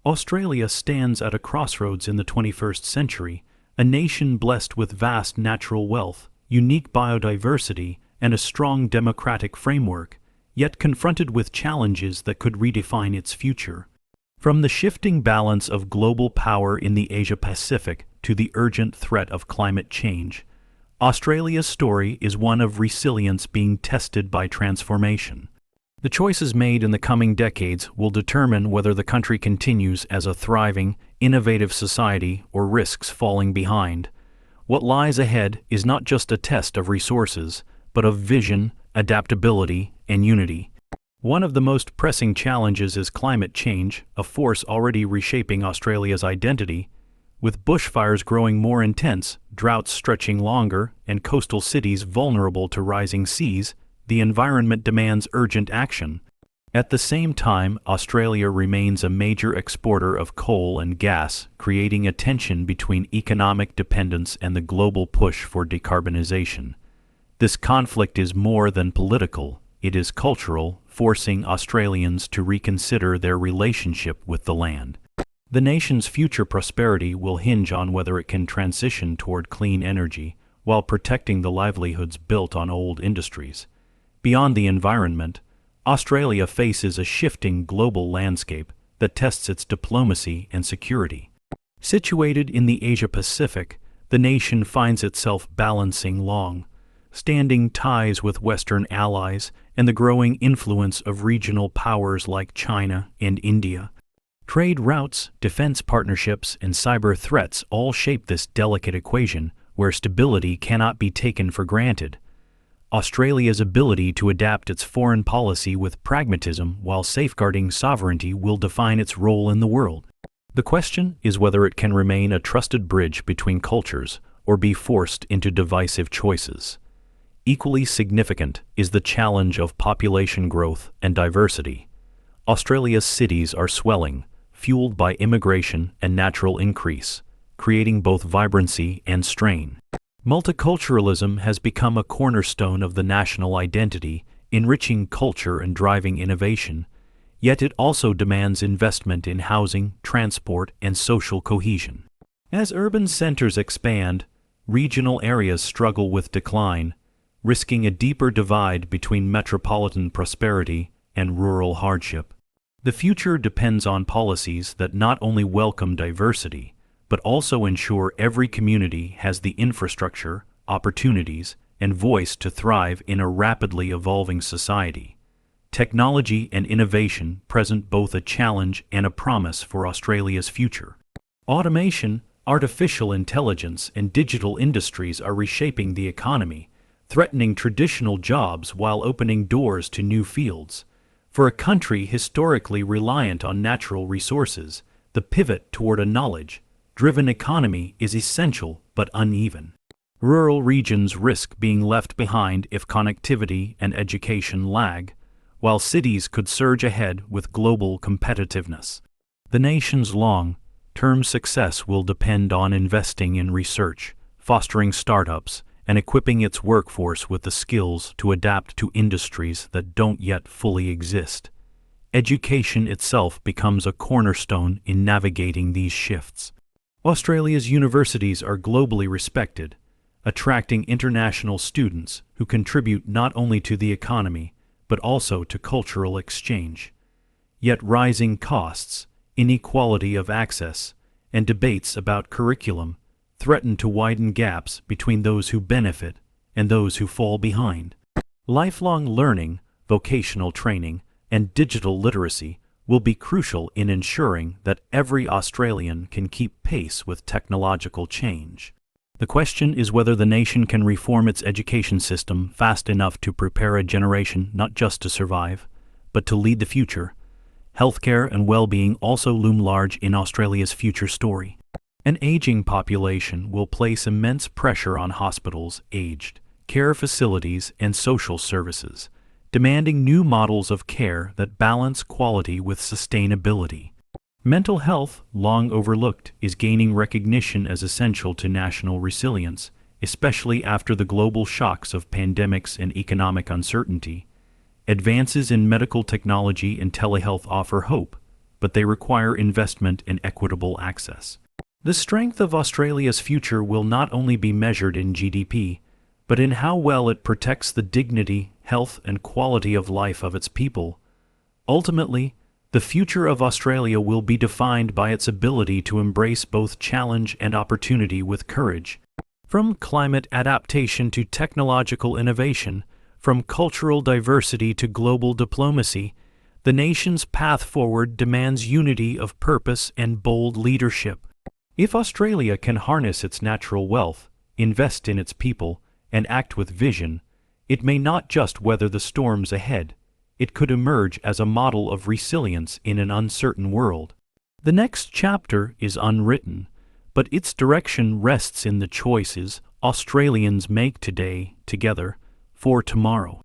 Australia stands at a crossroads in the 21st century, a nation blessed with vast natural wealth, unique biodiversity, and a strong democratic framework, yet confronted with challenges that could redefine its future. From the shifting balance of global power in the Asia-Pacific to the urgent threat of climate change, Australia's story is one of resilience being tested by transformation. The choices made in the coming decades will determine whether the country continues as a thriving, innovative society or risks falling behind. What lies ahead is not just a test of resources, but of vision, adaptability, and unity. One of the most pressing challenges is climate change, a force already reshaping Australia's identity. With bushfires growing more intense, droughts stretching longer, and coastal cities vulnerable to rising seas, the environment demands urgent action. At the same time, Australia remains a major exporter of coal and gas, creating a tension between economic dependence and the global push for decarbonization. This conflict is more than political, it is cultural, forcing Australians to reconsider their relationship with the land. The nation's future prosperity will hinge on whether it can transition toward clean energy, while protecting the livelihoods built on old industries. Beyond the environment, Australia faces a shifting global landscape that tests its diplomacy and security. Situated in the Asia-Pacific, the nation finds itself balancing long-standing ties with Western allies and the growing influence of regional powers like China and India. Trade routes, defense partnerships, and cyber threats all shape this delicate equation where stability cannot be taken for granted. Australia's ability to adapt its foreign policy with pragmatism while safeguarding sovereignty will define its role in the world. The question is whether it can remain a trusted bridge between cultures or be forced into divisive choices. Equally significant is the challenge of population growth and diversity. Australia's cities are swelling, fueled by immigration and natural increase, creating both vibrancy and strain. Multiculturalism has become a cornerstone of the national identity, enriching culture and driving innovation, yet it also demands investment in housing, transport, and social cohesion. As urban centers expand, regional areas struggle with decline, risking a deeper divide between metropolitan prosperity and rural hardship. The future depends on policies that not only welcome diversity, but also ensure every community has the infrastructure, opportunities, and voice to thrive in a rapidly evolving society. Technology and innovation present both a challenge and a promise for Australia's future. Automation, artificial intelligence, and digital industries are reshaping the economy, threatening traditional jobs while opening doors to new fields. For a country historically reliant on natural resources, the pivot toward a knowledge-driven economy is essential but uneven. Rural regions risk being left behind if connectivity and education lag, while cities could surge ahead with global competitiveness. The nation's long-term success will depend on investing in research, fostering startups, and equipping its workforce with the skills to adapt to industries that don't yet fully exist. Education itself becomes a cornerstone in navigating these shifts. Australia's universities are globally respected, attracting international students who contribute not only to the economy, but also to cultural exchange. Yet rising costs, inequality of access, and debates about curriculum threaten to widen gaps between those who benefit and those who fall behind. Lifelong learning, vocational training, and digital literacy will be crucial in ensuring that every Australian can keep pace with technological change. The question is whether the nation can reform its education system fast enough to prepare a generation not just to survive, but to lead the future. Healthcare and well-being also loom large in Australia's future story. An aging population will place immense pressure on hospitals, aged care facilities, and social services, demanding new models of care that balance quality with sustainability. Mental health, long overlooked, is gaining recognition as essential to national resilience, especially after the global shocks of pandemics and economic uncertainty. Advances in medical technology and telehealth offer hope, but they require investment and equitable access. The strength of Australia's future will not only be measured in GDP, but in how well it protects the dignity, health, and quality of life of its people. Ultimately, the future of Australia will be defined by its ability to embrace both challenge and opportunity with courage. From climate adaptation to technological innovation, from cultural diversity to global diplomacy, the nation's path forward demands unity of purpose and bold leadership. If Australia can harness its natural wealth, invest in its people, and act with vision, it may not just weather the storms ahead, it could emerge as a model of resilience in an uncertain world. The next chapter is unwritten, but its direction rests in the choices Australians make today, together, for tomorrow.